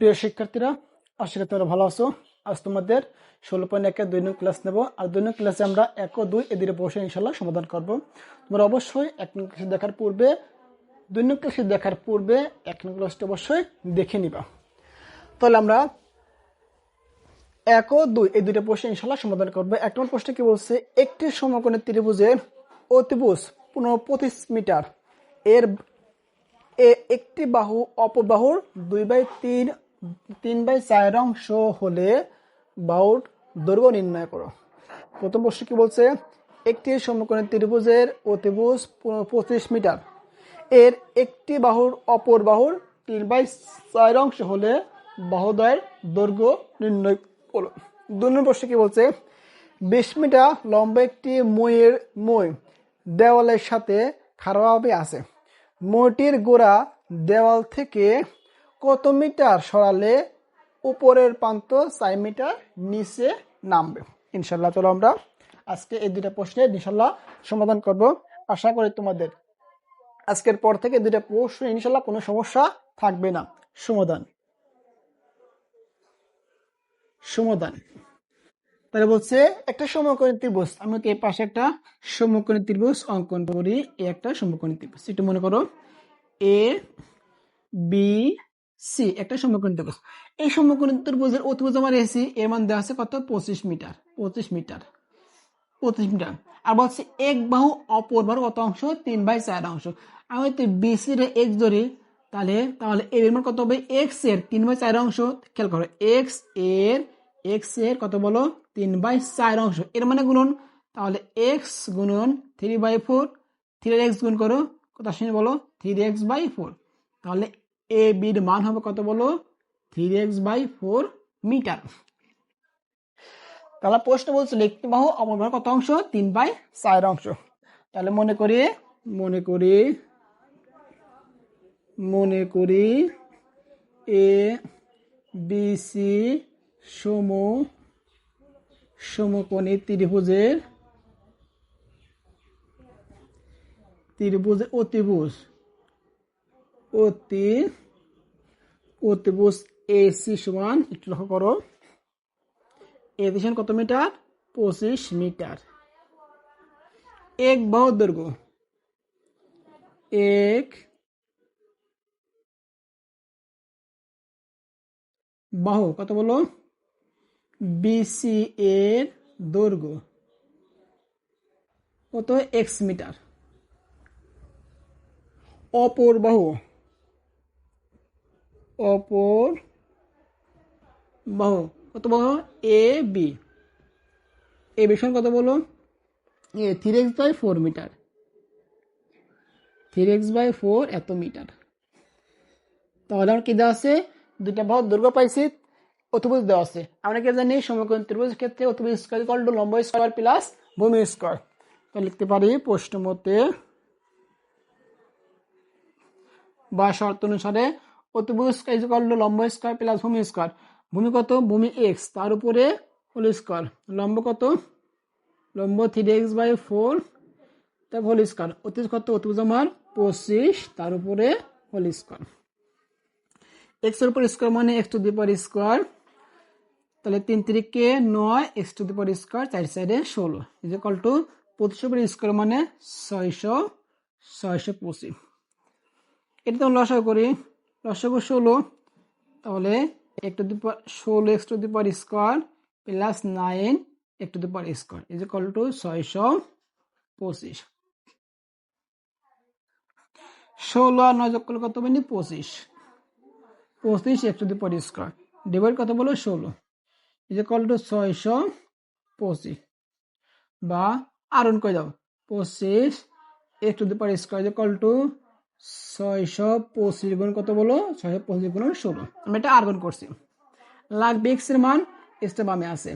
প্রিয় শিক্ষার্থীরা, আশা করি তোমরা ভালো আছো। আজ তোমাদের 16.1 2 নং ক্লাস নেব। আর 2 নং ক্লাসে আমরা 1 ও 2 এদিকে বসে ইনশাল্লাহ সমাধান করব। তোমরা অবশ্যই 1 নং ক্লাস দেখার পূর্বে 2 নং ক্লাস দেখার পূর্বে 1 নং ক্লাসটা অবশ্যই দেখে নিবা। তাহলে আমরা 1 ও 2 এই দুইটা প্রশ্ন ইনশাল্লাহ সমাধান করব। 1 নম্বর প্রশ্নে কি বলছে, একটি সমকোণী ত্রিভুজের অতিভুজ 25 মিটার এর একটি বাহু অপর বাহুর 2/3 অংশ হলে বাহুর দৈর্ঘ্য নির্ণয় করো। প্রথম প্রশ্ন কি বলছে, একটি সমকোণী ত্রিভুজের অতিভুজ 25 মিটার এর একটি বাহুর অপর বাহুর 3/4 অংশ হলে বাহুদ্বয়ের দৈর্ঘ্য নির্ণয় করো। 2 নম্বর প্রশ্ন কি বলছে, 20 মিটার লম্বা একটি মই দেওয়ালের সাথে খাড়াভাবে আছে। মইটির গোড়া দেওয়াল থেকে কত মিটার সরালে উপরের প্রান্ত 4 মিটার নিচে নামবে। ইনশাল্লাহ চলো আমরা আজকে এই দুইটা প্রশ্নের ইনশাল্লাহ সমাধান করব। আশা করি তোমাদের আজকের পর থেকে দুইটা প্রশ্ন ইনশাল্লাহ কোনো সমস্যা থাকবে না। সমাধান তাহলে বলছে, একটা সমকোণী ত্রিভুজ, আমি এই পাশে একটা সমকোণী ত্রিভুজ অঙ্কন করি। এই একটা সমকোণী ত্রিভুজ, একটু মনে করো এ বি সি একটা সমকোণী ত্রিভুজ। এই সমকোণী ত্রিভুজের অতিভুজ আমার এসি এর মান দেওয়া আছে কত, 25 মিটার। আর বলছে এক বাহু অপর বাহু কত অংশ, 3/4 অংশ। আমি যদি বিসি রে এক্স ধরি তাহলে এর মান কত হবে, এক্স এর 3/4 অংশ। খেয়াল করো, এক্স এর কত বলো, 3/4 অংশ। এর মানে গুণন, তাহলে এক্স গুণন 3/4, 3x গুণ করো কত আসে বলো, 3x/4। তাহলে এ বির মান হবে কত বলো, 3x/4 মিটার। তাহলে প্রশ্ন বলছিল একটি বাহু অপর বাহুর কত অংশ, 3/4 অংশ। তাহলে মনে করি এ বি সি সমকোণী ত্রিভুজের অতিভুজ এসি সমান, একটু লক্ষ্য করো, এ দিশান কত মিটার, 25 মিটার। এক বাহুর দৈর্ঘ্য, এক বাহু কত বলো, বিসি এর দৈর্ঘ্য কত, এক্স মিটার। অপর বাহু কত বাহু, এ বি সমান কত বলো, 3x/4 মিটার। 3x/4 এত মিটার। তাহলে আমার কি দেওয়া আছে, দুইটা বাহুর দৈর্ঘ্য পাইছি, অতিভুজ দেওয়া আছে। আমরা কি জানি সমকোণী ত্রিভুজের ক্ষেত্রে অতিভুজ স্কয়ার ইকুয়াল টু লম্ব স্কয়ার প্লাস ভূমি স্কয়ার। তো লিখতে পারি প্রশ্ন মতে বা শর্ত অনুসারে অতিভুজ ইকুয়াল টু লম্ব স্কয়ার প্লাস ভূমি স্কয়ার। ভূমি কত, ভূমি এক্স, তার উপরে হোল স্কয়ার। লম্ব কত, লম্ব 3x/4 তার হোল স্কয়ার। অতিভুজ কত, অতিভুজ আমার 25, তার উপরে হোল স্কয়ার। এক্স এর উপর স্কয়ার মানে x to the power square. তাহলে 3 3 9, x to the power square 4 4 16 is equal to 25 উপর স্কয়ার মানে 625। এটা তো লসাগু করি, লসাগু 16, তাহলে 16 x to the power square plus 9 x to the power square is equal to 625। 16 আর 9 যোগ করলে কত হবে, 25 x to the power square divide কত বলো, 16 ইজ ইকুয়াল টু 625। বা আর অন করে দাও, 25 x to the power square is equal to 625 গুণ কত বলো, 625 গুণ 16। আমি এটা আর গুণ করছি। লাগবে x এর মান, x টা বামে আছে,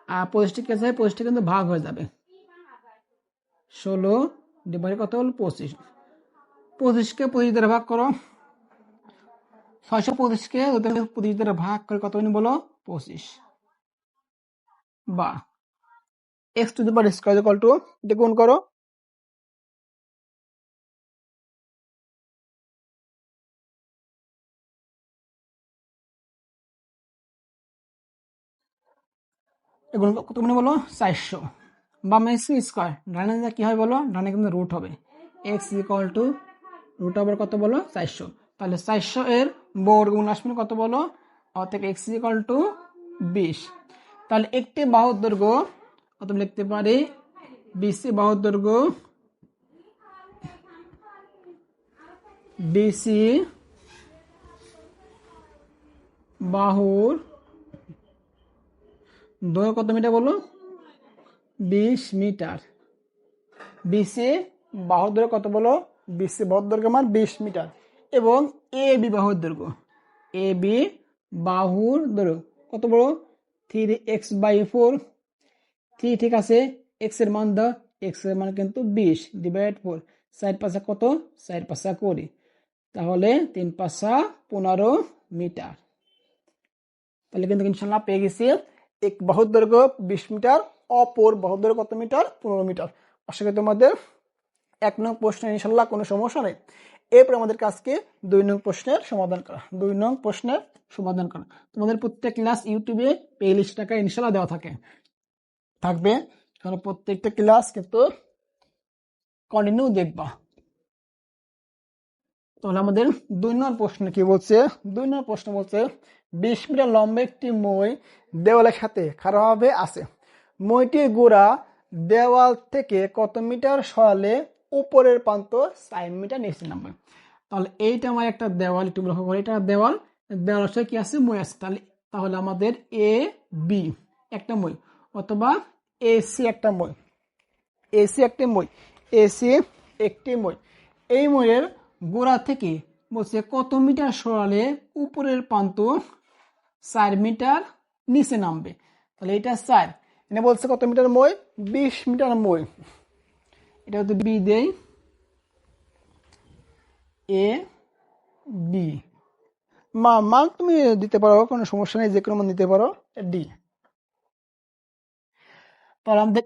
আর 25 কে আছে, 25 কিন্তু ভাগ হয়ে যাবে। 16 ডিভাইড কত হলো 25। 25 কে 25 দ্বারা ভাগ করো, 625 কে 25 দ্বারা ভাগ করে কত বলো, 25। বা x to the power square equal two, এটা গুণ করো, এগুলো কত মানে বলো 400, বামে স্কোয়ার, ডানে কি হয় বলো, ডানে কিন্তু রুট হবে, x equal to root over কত বলো 400, তাহলে 400 এর বর্গমূল আসবে কত বলো, অর্থাৎ এক্স ইকুয়াল টু 20। তাহলে একটি বাহুর দৈর্ঘ্য কত লিখতে পারি, বিসি বাহুর দৈর্ঘ্য, বিসি বাহুর দৈর্ঘ্য কত মিটার বলো, 20 মিটার। বিসি বাহুর দৈর্ঘ্য কত বলো, বিসি বাহুর দৈর্ঘ্য মান 20 মিটার। এবং এ বি বাহুর দৈর্ঘ্য, এ বি বাহুর দৈর্ঘ্য কত বলো, 3x/4, 3 ঠিক আছে, এক্স এর মান দাও, এক্স এর মান কিন্তু 20 ডিভাইড 4, 4 পাঁচা কত, 4 পাঁচা 20, তাহলে 3 পাঁচা 15 মিটার। তাহলে কিন্তু ইনশাল্লাহ পেয়ে গেছি এক বাহুর দৈর্ঘ্য 20 মিটার, অপর বাহুর দৈর্ঘ্য কত মিটার, 15 মিটার। আশা করি তোমাদের 1 নং প্রশ্নে ইনশাল্লাহ কোনো সমস্যা নেই। এরপর আমাদের কাজকে 2 নং প্রশ্নের সমাধান করা, 2 নং প্রশ্নের সমাধান করা। তোমাদের প্রত্যেক ক্লাস ইউটিউবে প্লেলিস্ট টাকা ইনশাল্লাহ দেওয়া থাকবে, কারণ প্রত্যেকটা ক্লাস কিন্তু কন্টিনিউ দেখবা। তাহলে আমাদের 2 নং প্রশ্ন কি বলছে, 2 নং প্রশ্ন বলছে 20 মিটার লম্বা একটি মই দেওয়ালের সাথে খাড়াভাবে আছে, মইটির গোড়া দেওয়াল থেকে কত মিটার সরালে উপরের প্রান্ত 4 মিটার নিচে নামবে। তাহলে এইটা আমার একটা দেওয়াল, একটু লক্ষ্য করে, এটা দেওয়াল, দেওয়ালের সাথে কি আছে, মই আছে। তাহলে আমাদের এ বি একটা মই, অথবা এসি একটা মই, এসি একটি মই, এসি একটি মই। এই মইয়ের গোড়া থেকে বলছে কত মিটার সরালে উপরের প্রান্ত 4 মিটার নিচে নামবে। তাহলে এটা 4, এটা বলছে কত মিটার মই, 20 মিটার মই। এটা হচ্ছে বি দেই, এ বি মান তুমি দিতে পারো, কোনো সমস্যা নেই, যে কোনো মান দিতে পারো, ডি। তাহলে আমাদের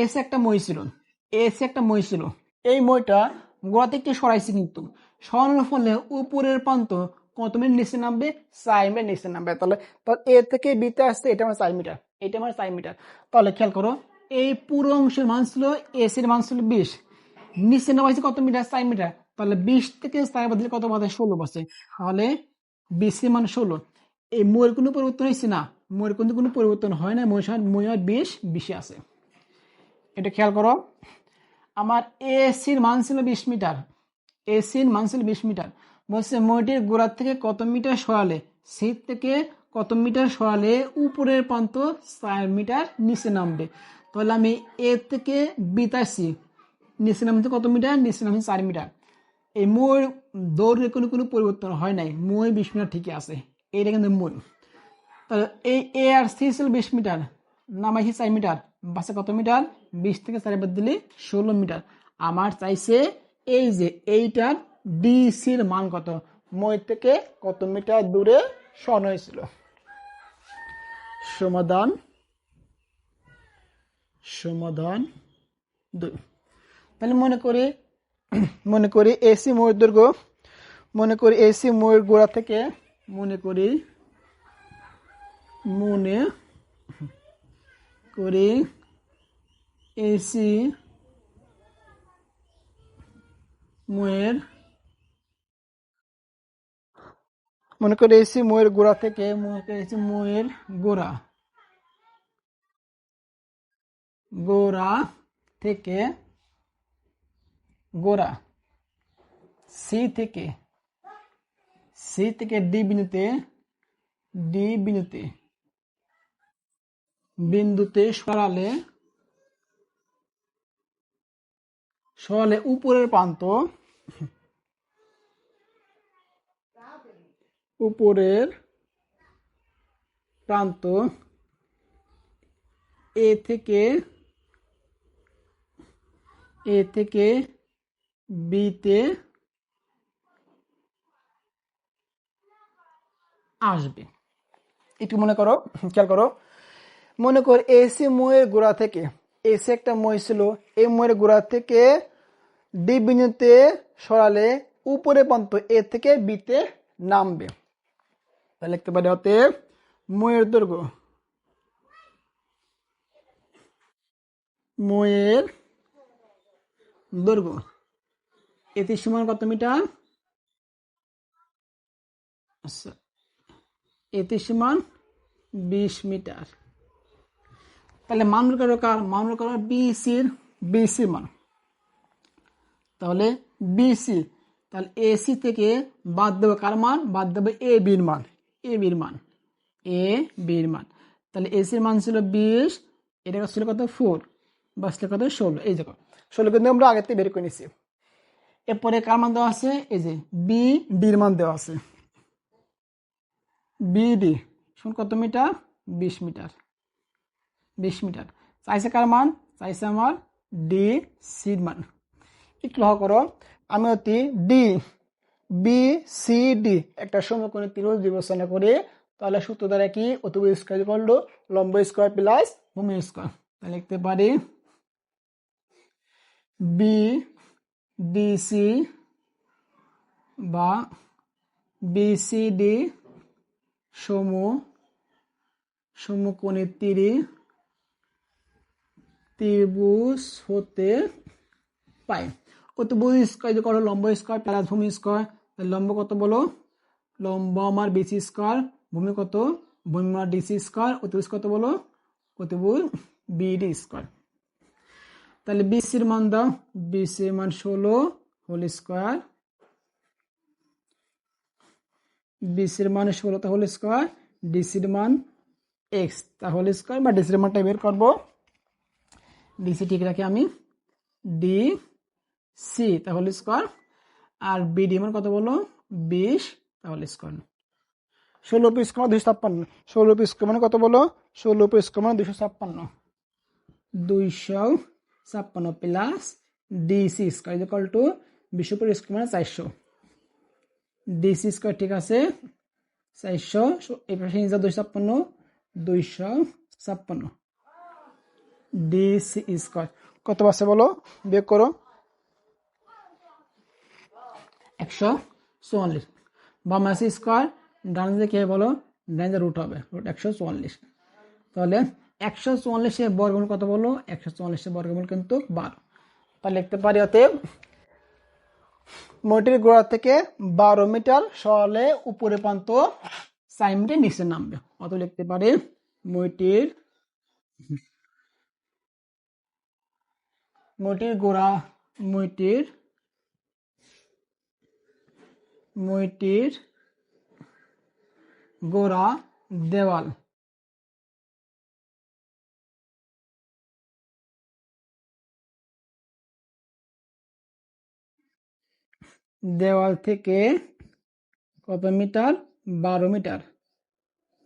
এসি একটা মই ছিল, এসি একটা মই ছিল, এই মইটা গোড়া থেকে সরাইছি, কিন্তু সরানোর ফলে উপরের প্রান্ত কত মিটার নিচে নামবে, 4 মিটার নিচে নামবে। তাহলে এ থেকে বিতে আসছে, এটা আমার 4 মিটার, এটা আমার 4 মিটার। তাহলে খেয়াল করো, এই পুরো অংশের মান ছিল, এসির মান ছিল 20, নিচে নামাইছে কত মিটার, 4 মিটার। তাহলে 20 থেকে 4 বাদ দিলে কত বাদে, 16 বাজে। তাহলে 20 এর মান 16। এই মইয়ের কোনো পরিবর্তন হয়েছে না, মইয়ের কিন্তু কোনো পরিবর্তন হয় না, মই আর 20 আছে। এটা খেয়াল করো, আমার এসির মান ছিল 20 মিটার, এসির মান ছিল 20 মিটার, বলছে মইটির গোড়া থেকে কত মিটার সরালে, সি থেকে কত মিটার সরালে উপরের প্রান্ত 4 মিটার নিচে নামবে। তাহলে আমি এ থেকে বিতাসি, নিচে নামতে কত মিটার, নিচে নামছে 4 মিটার। এই মই দৌড়ের কোনো পরিবর্তন হয় নাই, মই 20 মিটার ঠিকই আছে, এইটা কিন্তু মই। তাহলে এই এ আর সি ছিল 20 মিটার, নামাইছি 4 মিটার, বাসে কত মিটার, 20 থেকে 4 বাদ দিলে 16 মিটার। আমার চাইছে এই যে এইটার ডিসির মান কত, মই থেকে কত মিটার দূরে সরানো হয়েছিল। সমাধান 2। তাহলে মনে করি এসি মইয়ের দৈর্ঘ্য, মনে করি এসি মইয়ের গোড়া থেকে, মনে করি এসি মইয়ের, মনে করি এসি মইয়ের গোড়া থেকে, এসি মইয়ের গোড়া থেকে, গোড়া সি থেকে ডি বিন্দুতে সরালে উপরের প্রান্ত এ থেকে বিতে আসবে। একটু মনে করো, খেয়াল করো, মনে কর এসি মইয়ের গোড়া থেকে, এসি একটা মই ছিল, এই মইয়ের গোড়া থেকে ডি বিন্দুতে সরালে উপরে প্রান্ত এ থেকে বিতে নামবে। তাহলে লিখতে পারি অতএব মইয়ের দৈর্ঘ্য মইয়ের দৈর্ঘ্য এটি সমান কত মিটার? আচ্ছা, এটি সমান 20 মিটার। তাহলে মান বের করো কার? মান বের করো বিসির মান। তাহলে বিসি, তাহলে এসি থেকে বাদ দেবে কার মান? বাদ দেবে এ বির মান। তাহলে এসির মান ছিল 20, এটা ছিল কত? 4, বাসলে কত? 16। এই দেখো 16 কিন্তু আমরা আগে থেকে বের করে নিছি। এরপরে কার মান দেওয়া আছে? এই যে বিডির মান দেওয়া আছে। বিডি শুন কত মিটার? 20 মিটার। চাইছে কার মান? চাইছে আমার ডি সির মান। একটু লক্ষ্য করো, আমি অতি ডি বি সি ডি একটা সমকোণী ত্রিভুজ বিবেচনা করি, তাহলে সূত্র দ্বারা কি? অতিভুজ স্কয়ার ইকুয়াল টু লম্ব স্কয়ার প্লাস ভূমি স্কয়ার। তাহলে লিখতে পারি বি ডিসি বা বিসিডি সমকোণী ত্রিভুজ হতে পাই। অতিভুজ স্কয়ার ইকুয়াল টু লম্ব স্কয়ার প্লাস ভূমি স্কয়ার। লম্ব কত বলো? লম্ব আমার বিসি স্কয়ার, ভূমি কত? ভূমি আমার ডিসি স্কয়ার, অতিভুজ কত বলো? অতিভুজ বিডি স্কয়ার। তাহলে বিসির মান দাও, বিসির মান 16 হোল স্কয়ার, বিসির মান 16 তা হোল স্কয়ার, ডিসির মান এক্স তা হোল স্কয়ার, বা ডিসির মানটা বের করব। ডিসি ঠিক রাখি আমি, ডি সি তা হোল স্কয়ার, আর বিডি মান কত বলো? 20 তা হোল স্কয়ার। 16 পি স্কয়ার 256, 16 পি স্কয়ার মানে কত বলো? 16 পি স্কয়ার মানে 256 plus DC square equal to 20 পি স্কয়ার মানে 400। ডিসি স্কয়ার ঠিক আছে 400, এই পাশে নিয়ে যাও 256 ডিসি স্কয়ার কত পাচ্ছে বলো? বের করো। 144। বাম পাশে স্কয়ার, ডান দিকে কি বলো? ডান দিকে রুট হবে, রুট 144। তাহলে 144 এর বর্গমূল কত বলো? 144 এর বর্গমূল কিন্তু 12। তাহলে লিখতে পারি অতএব মইটির গোড়া থেকে 12 মিটার সরলে উপরে প্রান্ত 4 মিটার নিচে নামবে। অতএব লিখতে পারি মইটির গোড়া দেওয়াল থেকে কত মিটার? 12 মিটার।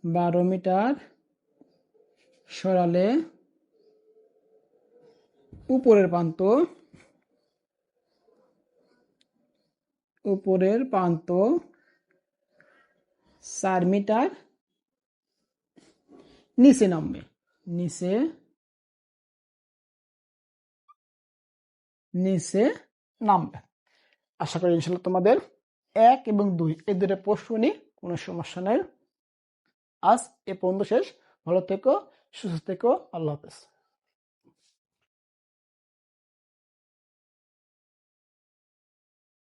12 মিটার সরালে উপরের প্রান্ত 4 মিটার নিচে নামবে। নিচে নামবে। আশা করি ইনশাল্লাহ তোমাদের 1 এবং 2 এই দুটো প্রশ্ন নিয়ে কোনো সমস্যা নেই। আজ এ পর্যন্ত শেষ। ভালো থেকো, সুস্থ থেকো, আল্লাহ হাফেজ।